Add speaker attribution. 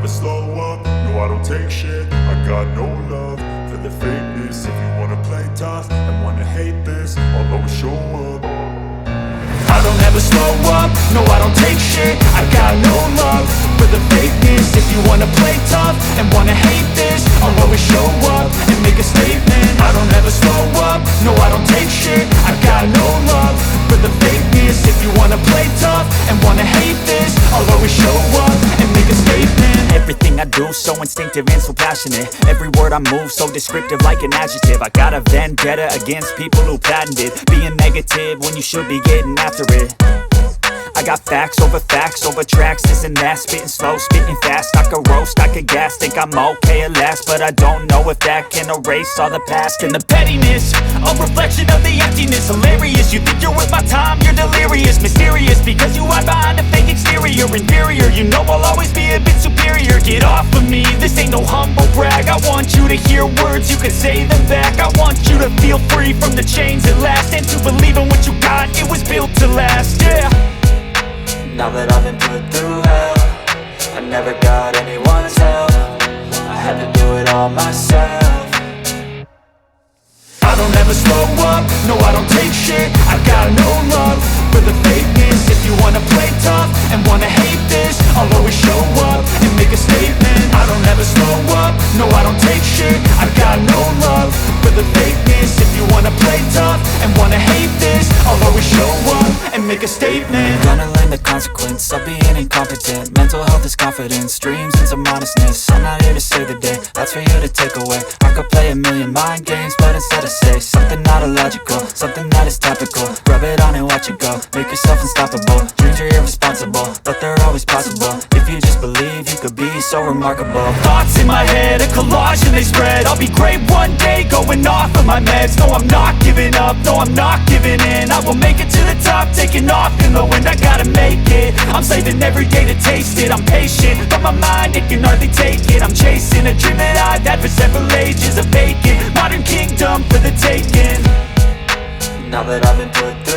Speaker 1: slow up, no I don't take shit. I got no love for the fakeness. If you wanna play tough and wanna hate this, I'll always show up. I don't ever slow up, no I don't take shit. I got no love for the fakeness. If you wanna play tough and wanna hate this, I'll always show up and make a statement. I don't ever slow up, no I don't take shit. I got no love for the fakeness. If you wanna play tough and wanna hate this, I'll always show up and make a statement.
Speaker 2: Everything I do so instinctive and so passionate. Every word I move so descriptive like an adjective. I got a vendetta against people who patented being negative when you should be getting after it. I got facts over tracks, this and that. Spitting slow, spitting fast, I could roast, I could gas. Think I'm okay at last, but I don't know if that can erase all the past. And the pettiness, a reflection of the emptiness. Hilarious, you think you're worth my time, you're delirious. Mysterious, because you hide behind a fake exterior. Inferior, you know I'll always be a bit superior. Get off of me, this ain't no humble brag. I want you to hear words, you can say them back. I want you to feel free from the chains at last, and to believe in what you got, it was built to last, yeah.
Speaker 3: Now that I've been put through hell, I never got anyone's help. I had to do it all myself.
Speaker 1: I don't ever slow up, no I don't take shit. I got no love for the fakeness. If you wanna play tough and wanna hate this, I'll always show up and make a statement. I don't ever slow up, no I don't take shit. I got no love for the fakeness. If you wanna play tough and wanna hate this, I'll always show up and make a statement.
Speaker 3: Gonna learn the consequence of being incompetent. Mental health is confidence, dreams and some honestness. I'm not here to save the day, that's for you to take away. I could play a million mind games, but instead I say something not illogical, something that is topical. Rub it on and watch it go, make yourself unstoppable. Dreams are irresponsible, but they're always possible. If you just believe, you could be so remarkable.
Speaker 2: Thoughts in my head, a collage and they spread. I'll be great one day, going off of my meds. No, I'm not giving up, no, I'm not giving in. I will make it to the top, taking off in the wind. I gotta make it, I'm saving every day to taste it. I'm patient, but my mind, it can hardly take it. I'm chasing a dream that I've had for several ages. A vacant, modern kingdom for the taking.
Speaker 3: Now that I've been put through